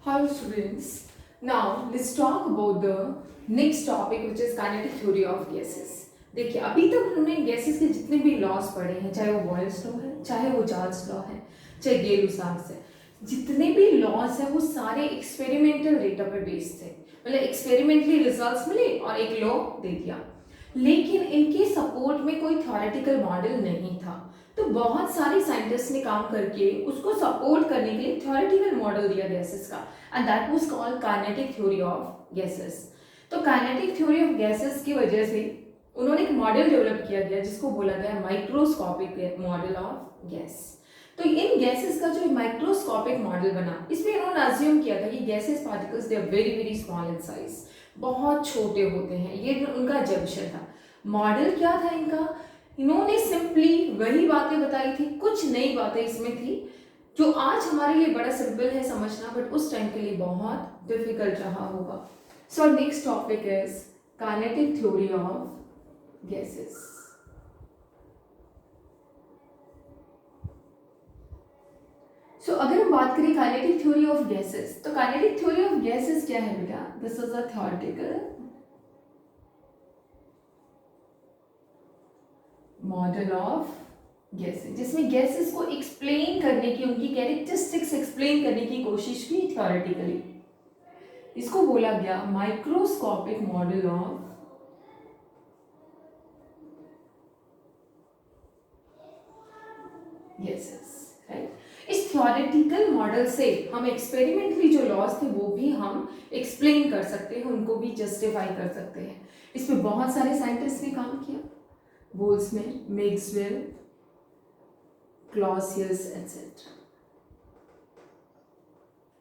Hello students. Now let's talk about the next topic which is kinetic theory of gases. देखिए अभी तक हमने gases के जितने भी लॉज पढ़े हैं, चाहे वो बॉयल्स लॉ है, चाहे वो चार्ल्स लॉ है, चाहे गेलुसाक्स है, जितने भी लॉज है वो सारे एक्सपेरिमेंटल डेटा पर बेस्ड थे। मतलब एक्सपेरिमेंटली रिजल्ट्स मिले और एक लॉ दे दिया, लेकिन इनके सपोर्ट में कोई थ्योरेटिकल मॉडल नहीं था। तो बहुत सारे साइंटिस्ट ने काम करके उसको सपोर्ट करने के लिए थ्योरेटिकल मॉडल दिया गैसेस का, and that was called kinetic theory of gases. तो काइनेटिक थ्योरी ऑफ गैसेस की वजह से उन्होंने एक मॉडल डेवलप किया गया जिसको बोला गया माइक्रोस्कोपिक मॉडल ऑफ गैस। तो इन गैसेस का जो माइक्रोस्कोपिक मॉडल बना, इसमें इन्होंने अज्यूम किया था कि gases particles they are very very small in size, बहुत छोटे होते हैं। ये उनका जंक्शन था। मॉडल क्या था इनका? इन्होंने सिंपली वही बातें बताई थी, कुछ नई बातें इसमें थी जो आज हमारे लिए बड़ा सिंपल है समझना, बट उस टाइम के लिए बहुत डिफिकल्ट रहा होगा। So next topic is kinetic theory of gases. So अगर हम बात करें काइनेटिक थ्योरी ऑफ गैसेस, तो काइनेटिक थ्योरी ऑफ गैसेस क्या है बेटा? This is a theoretical model of gases, जिसमें गैसेस को एक्सप्लेन करने की, उनकी कैरेक्टरिस्टिक्स एक्सप्लेन करने की कोशिश की थ्योरेटिकली। इसको बोला गया microscopic model of gases, right. इस थ्योरेटिकल मॉडल से हम एक्सपेरिमेंटली जो लॉज थे वो भी हम एक्सप्लेन कर सकते हैं, उनको भी जस्टिफाई कर सकते हैं। इसमें बहुत सारे साइंटिस्ट ने काम किया, Boltzmann, Maxwell, Clausius etcetera,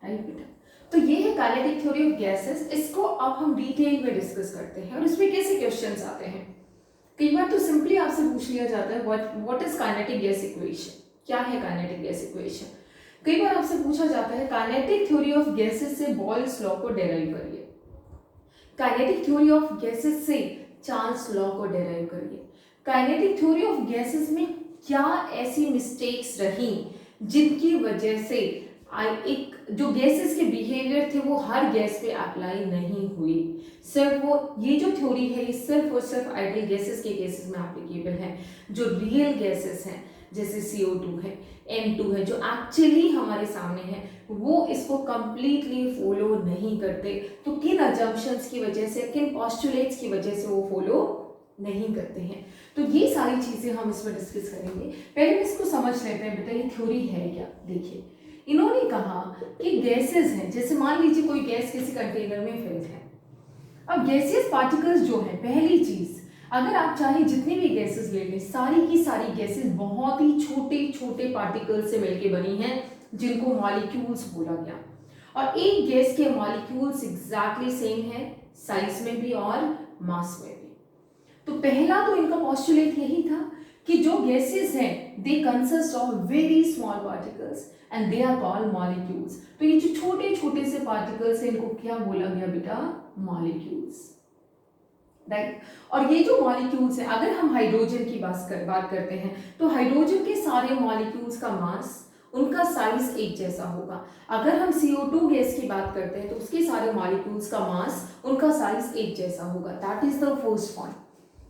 right बेटा। तो ये है काइनेटिक थ्योरी ऑफ गैसेस। इसको अब हम डिटेल में डिस्कस करते हैं और इसमें कैसे क्वेश्चंस आते हैं। कई बार तो सिंपली आपसे पूछ लिया जाता है what is kinetic gas equation, क्या है काइनेटिक गैस इक्वेशन। कई बार आपसे पूछा जाता है काइनेटिक थ्योरी ऑफ गैसेस से बॉयल्स लॉ को डेराइव करिए, काइनेटिक थ्योरी ऑफ गैसेस से चार्ल्स लॉ को डेराइव करिए। काइनेटिक थ्योरी ऑफ गैसेस में क्या ऐसी मिस्टेक्स रही जिनकी वजह से एक जो गैसेस के बिहेवियर थे वो हर गैस पे अप्लाई नहीं हुई। सिर्फ वो ये जो थ्योरी है ये सिर्फ और सिर्फ आइडियल गैसेस के केसेस में एप्लीकेबल है। जो रियल गैसेस हैं जैसे CO2 है, N2 है, जो एक्चुअली हमारे सामने है, वो इसको कंप्लीटली फॉलो नहीं करते। तो किन अजम्पशंस की वजह से, किन पोस्टुलेट्स की वजह से वो फॉलो नहीं करते हैं। तो ये सारी चीजें हम इसमें डिस्कस करेंगे। पहले इसको समझ लेते हैं बेटा, ये थ्योरी है क्या। देखिए इन्होंने कहा कि गैसेस हैं, जैसे मान लीजिए कोई गैस किसी कंटेनर में फिल्ड है। अब गैसियस पार्टिकल्स जो है, पहली चीज अगर आप चाहे जितनी भी गैसेस ले लें, सारी की सारी गैसेस बहुत ही छोटे छोटे पार्टिकल्स से मिलकर बनी हैं जिनको मॉलिक्यूल्स बोला गया। और एक गैस के मॉलिक्यूल्स एग्जैक्टली सेम है, साइज में भी और मास में भी। तो पहला तो इनका पोस्टुलेट यही था कि जो गैसेस हैं they consist of very small particles and they are called molecules. तो ये जो छोटे छोटे से पार्टिकल्स हैं इनको क्या बोला गया बेटा? Molecules, right. और ये जो मॉलिक्यूल्स हैं, अगर हम हाइड्रोजन की बात करते हैं तो हाइड्रोजन के सारे मॉलिक्यूल्स का मास, उनका साइज एक जैसा होगा। अगर हम CO2 गैस की बात करते हैं तो उसके सारे मॉलिक्यूल्स का मास, उनका साइज एक जैसा होगा। That is the first point.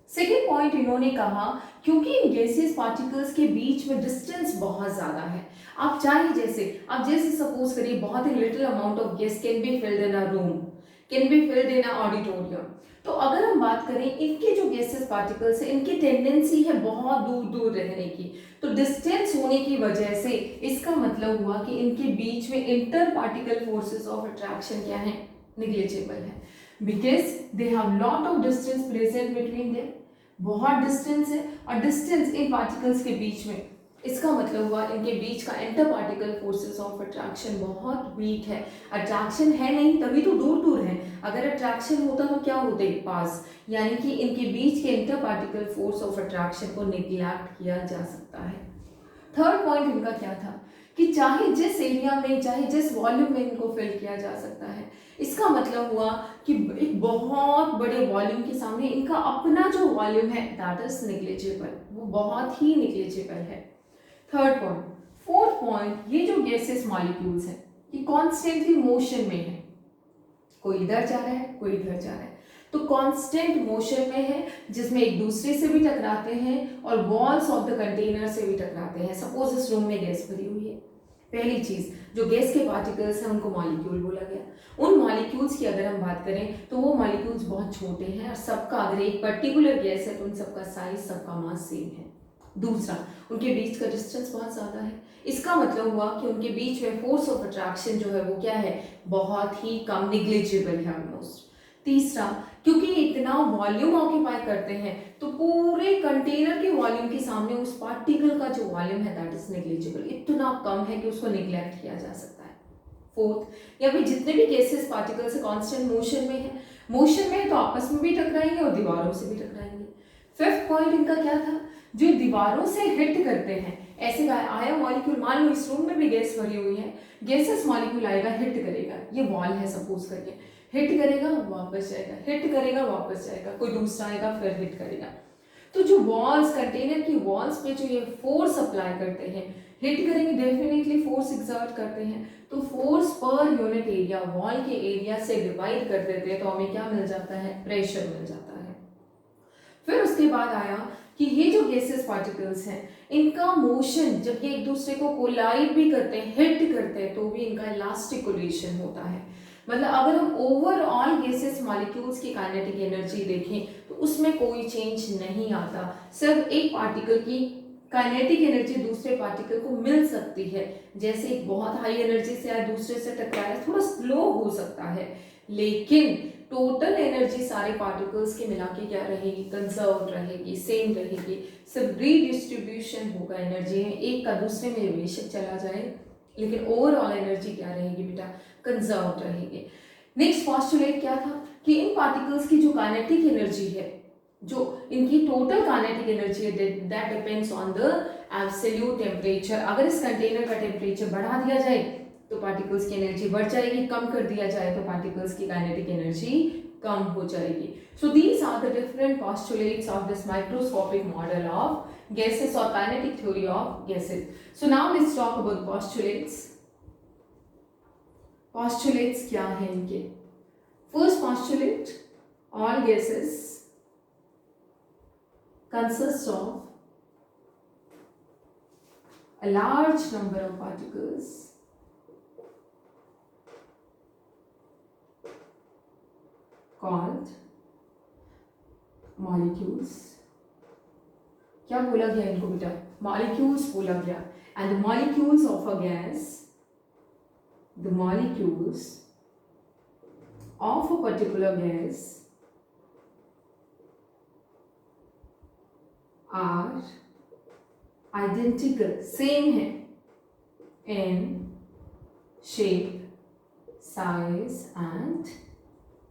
Second point इन्होंने कहा क्योंकि इन गैसियस पार्टिकल्स के बीच में डिस्टेंस बहुत ज्यादा है। आप जैसे सपोज करिए बहुत ही little amount of gas can be filled in a room, can be filled in a auditorium. तो अगर हम बात करें इनके जो गैसियस पार्टिकल्स है, इनकी टेंडेंसी है बहुत दूर दूर रहने की। तो डिस्टेंस होने की वजह से इसका मतलब हुआ कि इनके बीच में inter particle forces of attraction क्या है? निग्लिजिबल है, because they have lot of distance present between them. बहुत डिस्टेंस है और डिस्टेंस इन पार्टिकल्स के बीच में, इसका मतलब हुआ इनके बीच का inter particle forces of attraction बहुत वीक है। अट्रैक्शन है नहीं तभी तो दूर दूर है, अगर अट्रैक्शन होता तो क्या होते? पास। यानी कि इनके बीच के inter particle force of attraction को निग्लेक्ट किया जा सकता है। थर्ड पॉइंट इनका क्या था कि चाहे जिस एरिया में, चाहे जिस वॉल्यूम में इनको फिल किया जा सकता है। इसका मतलब हुआ कि एक बहुत बड़े वॉल्यूम के सामने इनका अपना जो वॉल्यूम है दैट इज निग्लिजिबल, वो बहुत ही निग्लिजिबल है। Third point. फोर्थ पॉइंट, ये जो गैसेस मॉलिक्यूल्स हैं कि कॉन्स्टेंटली मोशन में है, कोई इधर जा रहा है कोई इधर जा रहा है, तो कांस्टेंट मोशन में है जिसमें एक दूसरे से भी टकराते हैं और वॉल्स ऑफ द कंटेनर से भी टकराते हैं। सपोज इस रूम में गैस भरी हुई है, पहली चीज जो गैस के पार्टिकल्स हैं उनको मॉलिक्यूल बोला गया। उन मॉलिक्यूल्स की अगर हम बात करें तो वो मॉलिक्यूल्स बहुत छोटे हैं और सबका अगर एक पर्टिकुलर गैस है तो उन सबका साइज सबका मास सेम है। दूसरा, उनके बीच का डिस्टेंस बहुत ज़्यादा है। इसका मतलब हुआ कि उनके बीच में फोर्स ऑफ अट्रैक्शन जो है वो क्या है, बहुत ही कम, निग्लिजिबल है ऑलमोस्ट। तीसरा, क्योंकि इतना वॉल्यूम ऑक्यूपाई करते हैं तो पूरे कंटेनर के वॉल्यूम के सामने उस पार्टिकल का जो वॉल्यूम है दैट इज नेग्लिजिबल, इतना कम है कि उसको निग्लेक्ट किया जा सकता है। फोर्थ, या फिर जितने भी गैसेस पार्टिकल्स कांस्टेंट मोशन में है तो आपस में भी टकराएंगे और दीवारों से भी टकराएंगे। फिफ्थ पॉइंट इनका क्या था, जो दीवारों से हिट करते हैं, ऐसे आया मॉलिक्यूल, मान लो इस रूम में भी गैस भरी हुई है, गैसेस मॉलिक्यूल आएगा हिट करेगा, ये वॉल है सपोज करिए, हिट करेगा वापस जाएगा, हिट करेगा वापस जाएगा, कोई दूसरा आएगा फिर हिट करेगा। तो जो वॉल्स, कंटेनर की वॉल्स पे जो ये फोर्स अप्लाई करते हैं, हिट करेंगे डेफिनेटली फोर्स एक्सर्ट करते हैं, तो force per unit area wall के एरिया से डिवाइड कर देते हैं तो हमें क्या मिल जाता है, प्रेशर मिल जाता है। फिर उसके बाद आया कि ये जो गैसेस पार्टिकल्स हैं इनका मोशन जब ये एक दूसरे को कोलाइड भी करते हैं, हिट करते हैं, तो भी इनका इलास्टिक कोलिशन होता है। मतलब अगर हम ओवरऑल गैसेस मॉलिक्यूल्स की काइनेटिक एनर्जी देखें तो उसमें कोई चेंज नहीं आता, सिर्फ एक पार्टिकल की काइनेटिक एनर्जी दूसरे पार्टिकल को मिल सकती है। जैसे एक बहुत हाई एनर्जी से या दूसरे से टकराया, थोड़ा स्लो हो सकता है, लेकिन टोटल एनर्जी सारे पार्टिकल्स के मिला के क्या रहेगी, कंजर्व रहेगी, सेम रहेगी। सिर्फ रीडिस्ट्रीब्यूशन होगा एनर्जी में, एक का दूसरे में बेशक चला जाए, लेकिन ओवरऑल एनर्जी क्या रहेगी बेटा, कंजर्व रहेगी। नेक्स्ट पोस्टुलेट क्या था कि इन पार्टिकल्स की जो काइनेटिक एनर्जी है, जो इनकी टोटल काइनेटिक एनर्जी है, that depends on the absolute temperature. अगर इस कंटेनर का टेम्परेचर बढ़ा दिया जाए तो पार्टिकल्स की एनर्जी बढ़ जाएगी, कम कर दिया जाए तो पार्टिकल्स की काइनेटिक एनर्जी कम हो जाएगी। So these are the different postulates of this microscopic model of gases or kinetic theory of gases. So now let's talk about postulates. Postulates क्या हैं इनके? First postulate, all gases consist of a large number of particles called molecules. क्या बोला गया इनको बेटा, molecules बोला गया। And the molecules of a gas, the molecules of a particular gas are identical, same है in shape, size and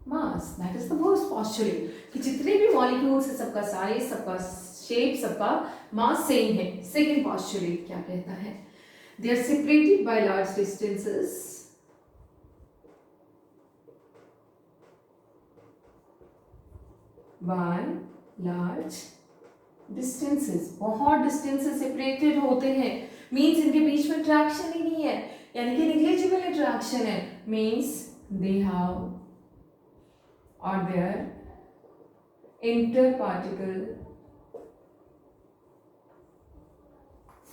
mass. That is the first postulate कि जितने भी मॉलिक्यूल्स है सबका साइज, सबका शेप, सबका मास सेम है। सेकेंड पोस्टुलेट क्या कहता है, they are separated by large distances बहुत डिस्टेंसेस सेपरेटेड होते हैं, मीन्स इनके बीच में अट्रैक्शन ही नहीं है, यानी कि निग्लिजिबल अट्रैक्शन है, means they have or their interparticle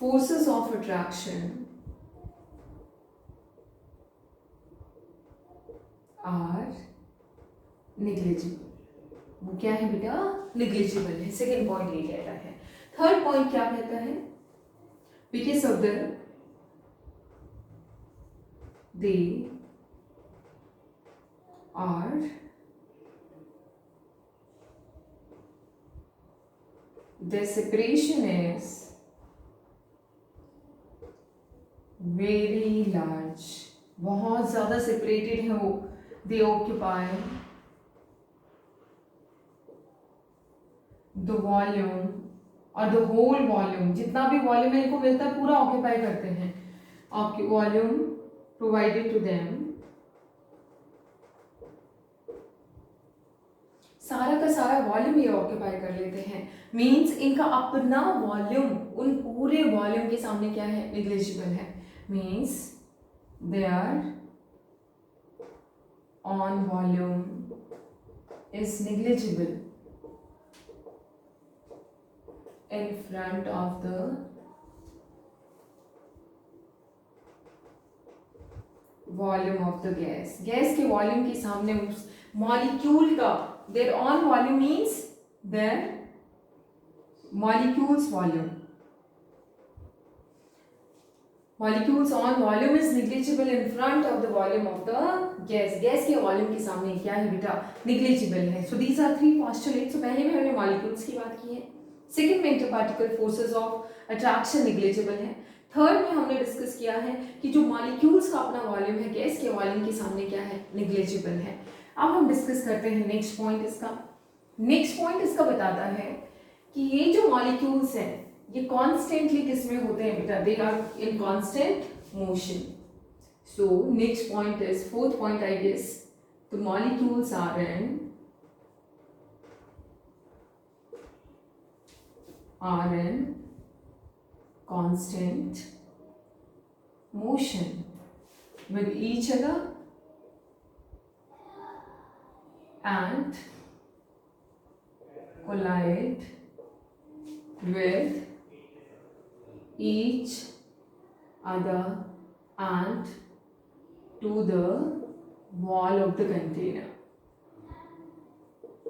forces of attraction are negligible. वो क्या है बेटा, निग्लिजिबल है। सेकेंड पॉइंट ये कहता है। थर्ड पॉइंट क्या कहता है, because of they are their separation is very large, बहुत ज्यादा सेपरेटेड है वो, they occupy the volume और the whole volume, जितना भी वॉल्यूम इनको मिलता है पूरा ऑक्यूपाई करते हैं, वॉल्यूम प्रोवाइडेड टू देम, सारा का सारा वॉल्यूम ये ऑक्यूपाई कर लेते हैं, मीन्स इनका अपना वॉल्यूम उन पूरे वॉल्यूम के सामने क्या है, नेग्लिजिबल है, means they are on volume is negligible in front of the volume of the gas. Gas के वॉल्यूम के सामने उस मॉलिक्यूल का their own volume means their molecules volume, molecules own volume is negligible in front of the volume of the gas. Gas के volume के सामने क्या है बेटा, निग्लिजिबल है। So these are three postulates. तो पहले में हमने मॉलिक्यूल्स की बात की है, सेकंड में इंटरपार्टिकल फोर्सेस ऑफ अट्रैक्शन निग्लिजिबल है, थर्ड में हमने डिस्कस किया है कि जो मॉलिक्यूल्स का अपना वॉल्यूम है गैस के वॉल्यूम के सामने क्या है, निग्लिजिबल है। अब हम डिस्कस करते हैं नेक्स्ट पॉइंट इसका। नेक्स्ट पॉइंट इसका बताता है कि ये जो मॉलिक्यूल्स हैं ये कॉन्स्टेंटली किसमें होते हैं बेटा, they are in constant motion. So next point is fourth point I guess, the molecules are in constant motion with each other and collide with each other and to the wall of the container।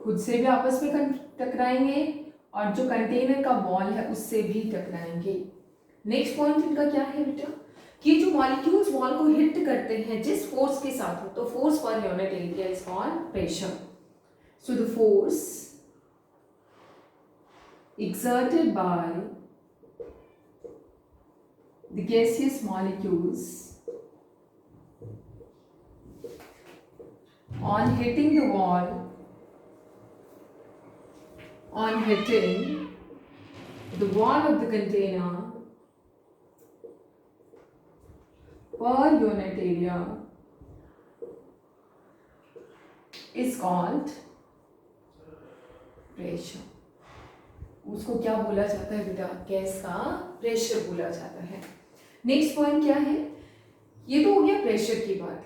खुद से भी आपस में टकराएंगे और जो container का wall है उससे भी टकराएंगे। नेक्स्ट पॉइंट इनका क्या है बेटा, कि जो मॉलिक्यूल्स वॉल को हिट करते हैं जिस फोर्स के साथ हो, तो force per unit area is called pressure. So the force exerted by the gaseous molecules on hitting the wall, on hitting the wall of the container per unit area is called pressure। उसको क्या बोला जाता है बेटा, gas का pressure बोला जाता है। नेक्स्ट पॉइंट क्या है, ये तो हो गया प्रेशर की बात।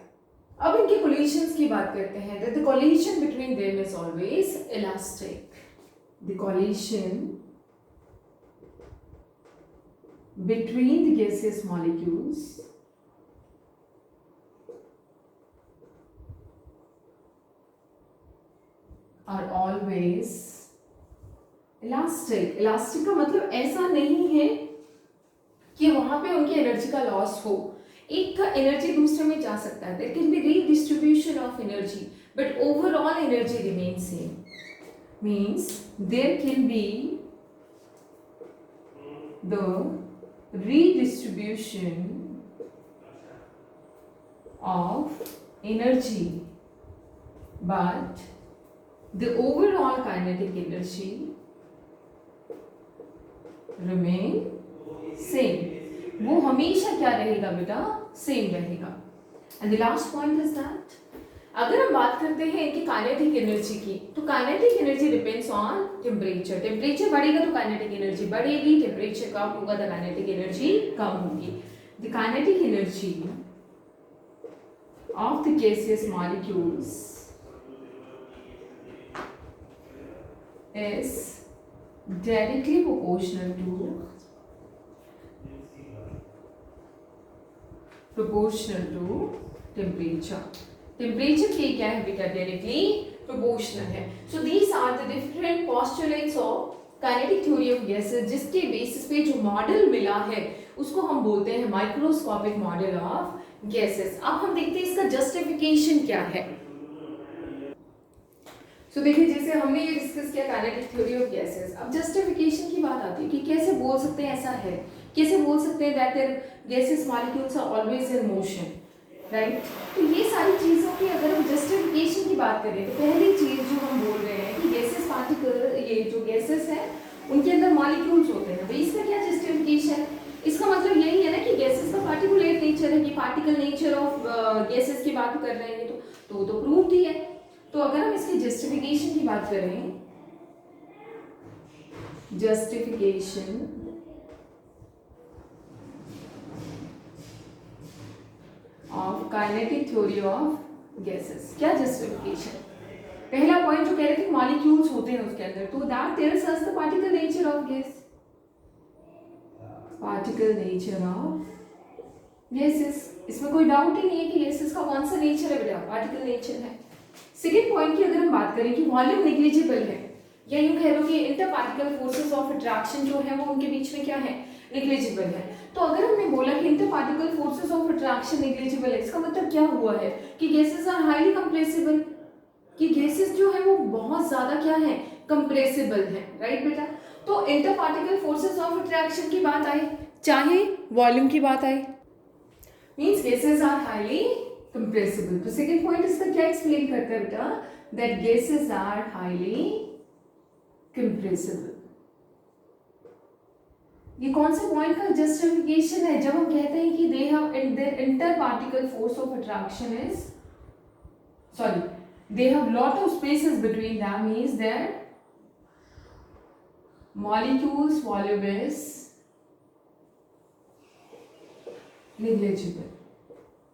अब इनके कोलिशंस की बात करते हैं। That the collision between them is always elastic. The collision between the gaseous molecules are always elastic। Elastic का मतलब ऐसा नहीं है कि वहां पे उनकी एनर्जी का लॉस हो, एक का एनर्जी दूसरे में जा सकता है, there can be redistribution of energy but overall energy remain same. Means there can be the redistribution of energy but the overall kinetic energy remain same। वो हमेशा क्या रहेगा बेटा, सेम रहेगा। And the last point is that अगर हम बात करते हैं इनकी काइनेटिक एनर्जी की, तो kinetic energy depends on temperature. Temperature बढ़ेगा तो काइनेटिक एनर्जी बढ़ेगी, टेम्परेचर कम होगा तो काइनेटिक एनर्जी कम होगी। The kinetic energy of the gaseous molecules is directly proportional to temperature। Temperature के क्या है बेटा, डायरेक्टली प्रोपोर्शनल है। So these are the different postulates of kinetic theory of gases, जिसके बेसिस पे जो मॉडल मिला है उसको हम बोलते हैं माइक्रोस्कोपिक मॉडल ऑफ गैसेस। अब हम देखते हैं इसका जस्टिफिकेशन क्या है। सो देखिए जैसे हमने ये डिस्कस किया काइनेटिक थ्योरी ऑफ गैसेस, अब जस्टिफिकेशन की बात आती है कि कैसे बोल सकते हैं ऐसा है, कैसे बोल सकते हैं that their gases molecules are always in motion, right. तो ये सारी चीज़ों की अगर हम जस्टिफिकेशन की बात करें तो पहली चीज़ जो हम बोल रहे हैं कि गैसेस पार्टिकल, ये जो गैसेस हैं उनके अंदर मॉलिक्यूल्स होते हैं, तो इसका क्या जस्टिफिकेशन है। इसका मतलब यही है ना कि गैसेस का पार्टिकुलर नेचर है, कि पार्टिकल नेचर ऑफ गैसेस की बात कर रहे हैं तो प्रूव्ड ही है। तो अगर हम इसकी जस्टिफिकेशन की बात करें, justification of kinetic theory of gases. क्या जस्टिफिकेशन? पहला पॉइंट जो कह रहे थे मॉलिक्यूल्स होते हैं उसके अंदर, तो that tells us the particle nature of gas, particle nature of gases. इसमें कोई डाउट ही नहीं है कि गैसेस का कौन सा नेचर है बेटा, पार्टिकल नेचर है। सेकेंड पॉइंट की अगर हम बात करें कि वॉल्यूम नेग्लिजिबल है, या यूं कह लो कि inter particle forces of attraction जो है वो उनके बीच में क्या है, नेग्लिजिबल है। तो अगर हमने बोला कि inter particle forces of attraction negligible है, इसका मतलब क्या हुआ है कि गैसेस आर हाईली कंप्रेसिबल, कि गैसेस जो है वो बहुत ज्यादा क्या है, कंप्रेसिबल है, राइट बेटा। तो inter particle forces of attraction की बात आई, चाहे वॉल्यूम की बात आई, means gases are highly compressible. तो सेकंड पॉइंट इसका क्या एक्सप्लेन करता है बेटा, that gases are highly compressible. ये कौन से पॉइंट का जस्टिफिकेशन है, जब हम कहते हैं कि they have inter particle force of attraction is sorry they have lot of spaces between them, means their molecules volume is negligible।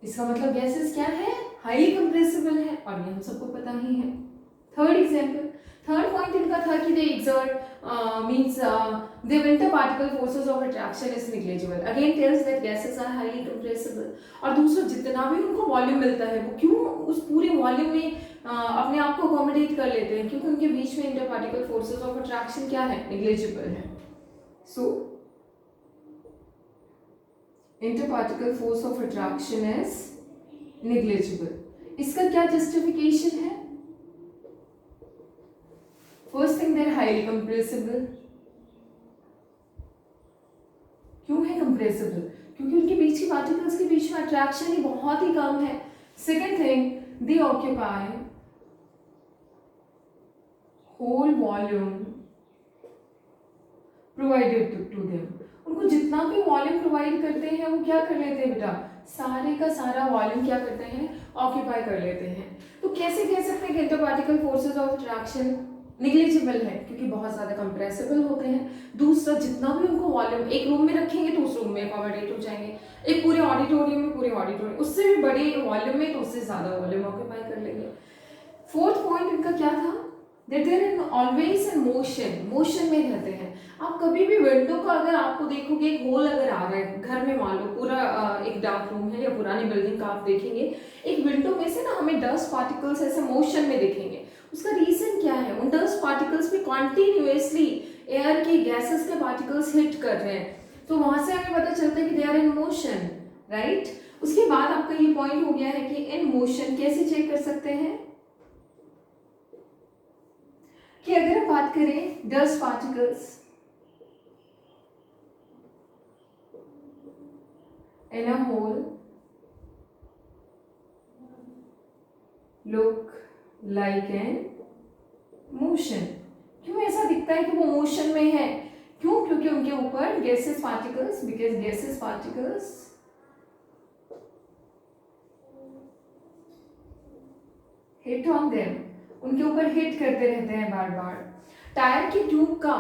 इसका मतलब गैसेस क्या है, हाईली कंप्रेसिबल है, और ये हम सबको पता ही है। थर्ड एग्जांपल, थर्ड पॉइंट इनका था कि दे exert means the interparticle forces of attraction is negligible, again tells that gases are highly compressible। और दूसरा जितना भी उनको वॉल्यूम मिलता है वो क्यों उस पूरे वॉल्यूम में अपने आप को अकोमोडेट कर लेते हैं, क्योंकि उनके बीच में इंटरपार्टिकल फोर्सेस ऑफ अट्रैक्शन क्या है, नेग्लिजिबल है। So interparticle force of attraction is negligible. इसका क्या जस्टिफिकेशन है? First thing, they're highly compressible. क्यों है कंप्रेसिबल? क्योंकि उनके बीच की पार्टिकल्स के बीच में अट्रैक्शन ही बहुत ही कम है। Second thing, they occupy whole volume provided to them. उनको जितना भी वॉल्यूम प्रोवाइड करते हैं वो क्या कर लेते हैं बेटा, सारे का सारा वॉल्यूम क्या करते हैं, ऑक्यूपाई कर लेते हैं। तो कैसे कह सकते हैं कि इंटरपार्टिकल फोर्सेस ऑफ अट्रैक्शन निग्लिजिबल है, क्योंकि बहुत ज्यादा कंप्रेसिबल होते हैं। दूसरा, जितना भी उनको वॉल्यूम एक रूम में रखेंगे तो उस रूम में अकोमोडेट हो जाएंगे, एक पूरे ऑडिटोरियम में पूरे ऑडिटोरियम, उससे भी बड़े वॉल्यूम में तो उससे ज्यादा वॉल्यूम ऑक्यूपाई कर लेंगे। फोर्थ पॉइंट इनका क्या था, that they are always in motion, motion में रहते हैं। आप कभी भी विंडो का अगर आपको देखोगे एक होल अगर आ रहा है घर में, मान लो पूरा एक डार्क रूम है या पुरानी बिल्डिंग का आप देखेंगे, एक विंडो में से ना हमें डस्ट पार्टिकल्स ऐसे मोशन में दिखेंगे। उसका रीजन क्या है, उन डस्ट पार्टिकल्स पे कॉन्टिन्यूसली एयर के गैसेस के पार्टिकल्स हिट कर रहे हैं, तो वहां से हमें पता चलता है कि they are in motion, right. उसके बाद आपका ये पॉइंट हो गया है कि इन मोशन कैसे चेक कर सकते हैं, कि अगर हम बात करें dust particles in a hole look like an motion। क्यों ऐसा दिखता है कि वो मोशन में है? क्यों? क्योंकि उनके ऊपर gases particles, because gases particles hit on them, उनके ऊपर हिट करते रहते हैं बार बार। टायर की ट्यूब का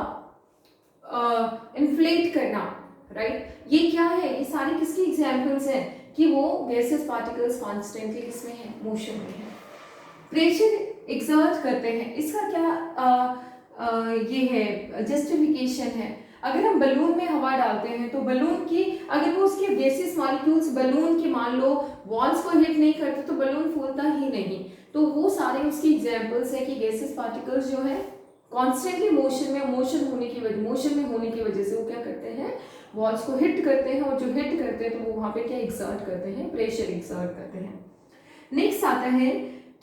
इन्फ्लेट करना, राइट, ये क्या है, ये सारी किसकी एग्जांपल्स हैं कि वो गैसेस पार्टिकल्स कॉन्स्टेंटली किसमें है, मोशन में है। प्रेशर एक्सर्ट करते हैं, इसका क्या ये है जस्टिफिकेशन है। अगर हम बलून में हवा डालते हैं तो बलून की अगर वो उसके गैसेस मॉलिक्यूल्स बलून की मान लो वॉल्स को हिट नहीं करते तो बलून फूलता ही नहीं। तो वो सारे उसकी एग्जांपल्स है कि गैसेस पार्टिकल्स जो है कॉन्स्टेंटली मोशन में मोशन में होने की वजह से वो क्या करते हैं, वॉल्स को हिट करते हैं, और जो हिट करते हैं तो वो वहां पे क्या एक्सर्ट करते हैं, प्रेशर एक्सर्ट करते हैं। नेक्स्ट आता है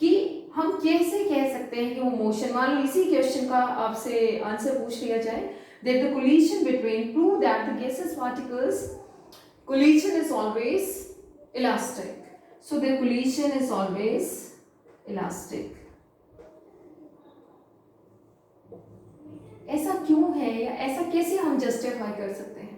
कि हम कैसे कह सकते हैं कि वो मोशन, मान लो इसी क्वेश्चन का आपसे आंसर पूछ लिया जाए, that the collision between, prove that the gaseous particles collision is always elastic, so their collision is always elastic। ऐसा क्यों है या ऐसा कैसे हम जस्टिफाई कर सकते हैं?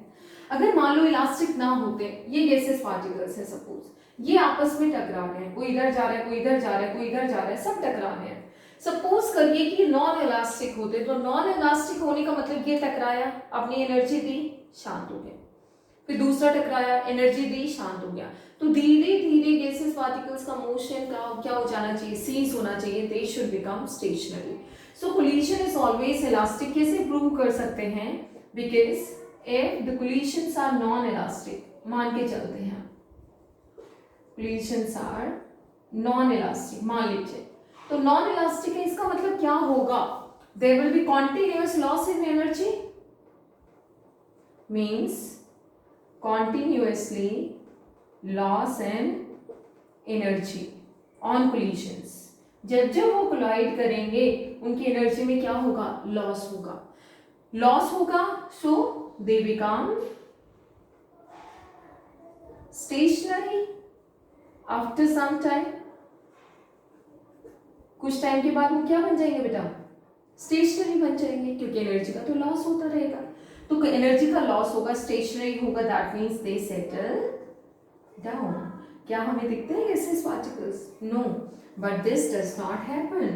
अगर मान लो इलास्टिक ना होते, ये गैसेस पार्टिकल्स है, सपोज ये आपस में टकरा रहे हैं, कोई इधर जा रहा है, कोई इधर जा रहा है, कोई इधर जा रहा है, सब टकरा रहे हैं। सपोज करिए कि नॉन इलास्टिक होते, तो नॉन इलास्टिक होने का मतलब ये टकराया, अपनी एनर्जी दी, शांत हो गया, फिर दूसरा टकराया, एनर्जी दी, शांत हो गया, तो धीरे धीरे गैसेस पार्टिकल्स का मोशन का क्या हो जाना चाहिए, सीज होना चाहिए, they should become stationary. So collision is always elastic. कैसे प्रूव कर सकते हैं, because if the collisions are non-elastic, मान के चलते हैं collisions are non-elastic, मान लीजिए. तो non-elastic है, इसका मतलब क्या होगा, there will be continuous loss in energy, means continuously loss in energy on collisions. जब जब वो कोलाइड करेंगे उनकी एनर्जी में क्या होगा, लॉस होगा. लॉस होगा, सो they become stationary after some time. कुछ टाइम के बाद वो क्या बन जाएंगे बेटा, स्टेशनरी बन जाएंगे, क्योंकि एनर्जी का तो लॉस होता रहेगा. तो एनर्जी का लॉस होगा, स्टेशनरी होगा, that means they settle down. क्या हमें दिखते हैं gases particles, no, but this does not happen.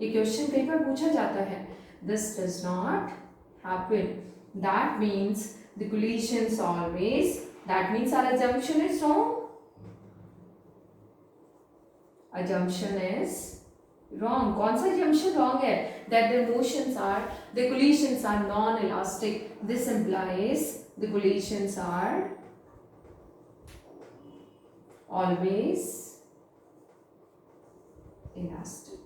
ये क्वेश्चन पेपर पूछा जाता है, this does not happen. That means the collisions always, that means our assumption is wrong. Assumption is wrong. कौन सा assumption wrong है, that the motions are, the collisions are non-elastic. This implies the collisions are always elastic.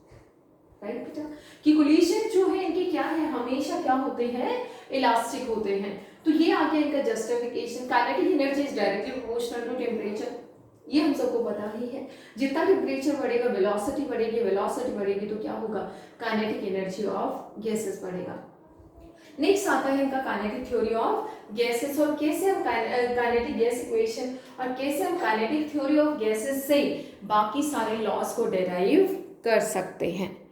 Right बेटा, कि collision जो है इनके क्या है, हमेशा क्या होते हैं, इलास्टिक होते हैं. तो ये आ गया इनका justification. Kinetic energy is directly proportional to temperature, ये हम सबको पता ही है. जितना टेम्परेचर बढ़ेगा वेलोसिटी बढ़ेगी, वेलोसिटी बढ़ेगी तो क्या होगा, काइनेटिक एनर्जी ऑफ गैसेस बढ़ेगा. नेक्स्ट आता है इनका काइनेटिक थ्योरी ऑफ गैसेस, और कैसे हम काइनेटिक गैस इक्वेशन और कैसे हम काइनेटिक थ्योरी ऑफ गैसेस से बाकी सारे लॉज को डेराइव कर सकते हैं.